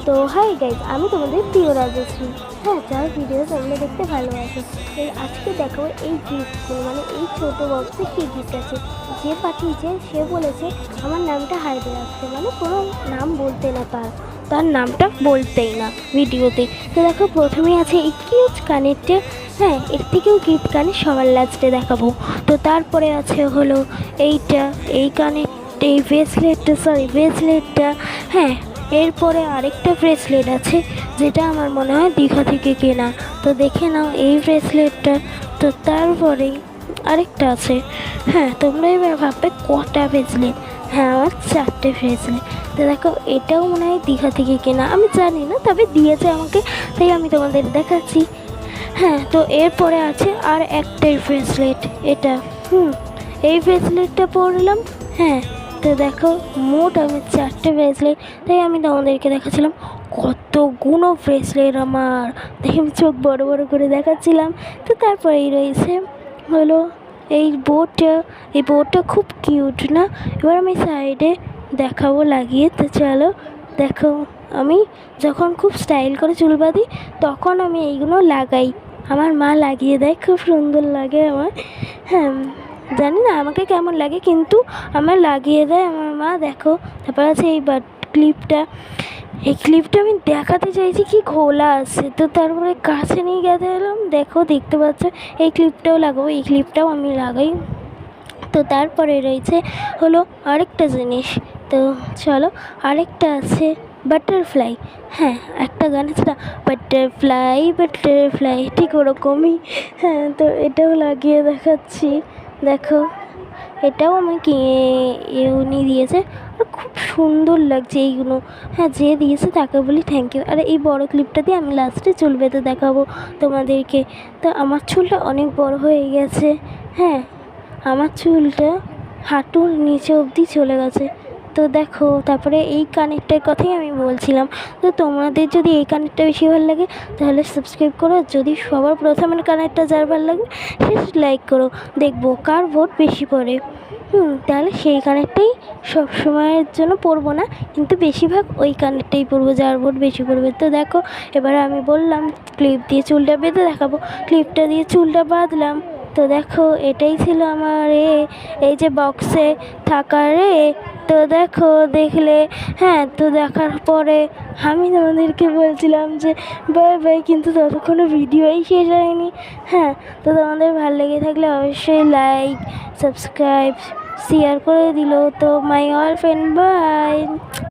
তো hi guys, আমি তোমাদের প্রিয় রাজশ্রী। হ্যাঁ, যার ভিডিও তোমরা দেখতে ভালোবাসো। আজকে দেখো এই গিফটগুলো, মানে এই ছোটো বক্সে কী গিফট আছে। যে পাঠিয়েছে সে বলেছে আমার নামটা হাইডে রাখতে, মানে কোনো নাম বলতে না, তার নামটা বলতেই না ভিডিওতে। তো দেখো প্রথমেই আছে এই কিউট কানেরটা। হ্যাঁ, এর থেকেও গিফট কানের সবার লাস্টে দেখাবো। তো তারপরে আছে হলো এইটা, এই কানের, এই ব্রেসলেটটা। হ্যাঁ, এরপরে আরেকটা ব্রেসলেট আছে যেটা আমার মনে হয় দীঘা থেকে কেনা। তো দেখে নাও এই ব্রেসলেটটা। তো তারপরে আরেকটা আছে। হ্যাঁ, তোমরা এবার ভাববে কটা ব্রেসলেট। হ্যাঁ, আমার 4টে ব্রেসলেট। তো দেখো এটাও মনে হয় দীঘা থেকে কেনা, আমি জানি না, তবে দিয়েছে আমাকে, তাই আমি তোমাদের দেখাচ্ছি। হ্যাঁ, তো এরপরে আছে আর একটাই ব্রেসলেট, এটা। এই ব্রেসলেটটা পরলাম। হ্যাঁ, তো দেখো মোট আমি 4টে ব্রেসলেট, তাই আমি তোমাদেরকে দেখাচ্ছিলাম কতগুলো ব্রেসলেট আমার, তাই আমি চোখ বড় বড় করে দেখাচ্ছিলাম। তো তারপরেই রয়েছে হলো এই বোর্ডটা খুব কিউট না? এবার আমি সাইডে দেখাবো লাগিয়ে। তো চলো দেখো, আমি যখন খুব স্টাইল করে চুল বাঁধি তখন আমি এইগুলো লাগাই, আমার মা লাগিয়ে দেয়, খুব সুন্দর লাগে আমার। হ্যাঁ, জানি না আমাকে কেমন লাগে, কিন্তু আমার লাগিয়ে দেয় আমার মা। দেখো তারপর আছে এই ক্লিপটা। এই ক্লিপটা আমি দেখাতে চাইছি কি খোলা আছে, তো তারপরে কাছে নিয়ে গেতে এলাম। দেখো দেখতে পাচ্ছ, এই ক্লিপটাও লাগাবো, এই ক্লিপটাও আমি লাগাই। তো তারপরে রয়েছে হলো আরেকটা জিনিস। তো চলো, আরেকটা আছে বাটারফ্লাই। হ্যাঁ, একটা গান আছে না, বাটারফ্লাই, ঠিক ওরকমই। হ্যাঁ, তো এটাও লাগিয়ে দেখাচ্ছি। দেখো এটাও আমি উনি দিয়েছে, আর খুব সুন্দর লাগছে এইগুলো। হ্যাঁ, যে দিয়েছে তাকে বলি থ্যাংক ইউ। আর এই বড় ক্লিপটা দিয়ে আমি লাস্টে চুল বেঁধে দেখাবো তোমাদেরকে। তো আমার চুলটা অনেক বড় হয়ে গেছে। হ্যাঁ, আমার চুলটা হাঁটুর নিচে অবধি চলে গেছে। তো দেখো তারপরে এই কানেরটার কথাই আমি বলছিলাম। তো তোমাদের যদি এই কানেরটা বেশি ভালো লাগে তাহলে সাবস্ক্রাইব করো, যদি সবার প্রথমের কানেরটা যার ভালো লাগবে সে লাইক করো, দেখবো কার ভোট বেশি পড়ে। তাহলে সেই কানেরটাই সবসময়ের জন্য পরবো না, কিন্তু বেশিরভাগ ওই কানেরটাই পরবো যার ভোট বেশি পড়বে। তো দেখো এবার আমি বললাম ক্লিপ দিয়ে চুলটা বেঁধে দেখাবো, ক্লিপটা দিয়ে চুলটা বাঁধলাম। তো দেখো এটাই ছিল আমার এই যে বক্সে থাকা তো দেখো দেখলে। হ্যাঁ, তো দেখার পরে আমি তোমাদেরকে বলছিলাম যে বাই বাই, কিন্তু ততক্ষণও ভিডিওই শেষ হয়নি। হ্যাঁ, তো তোমাদের ভালো লেগে থাকলে অবশ্যই লাইক, সাবস্ক্রাইব, শেয়ার করে দিল। তো মাই অল ফ্রেন্ড, বাই।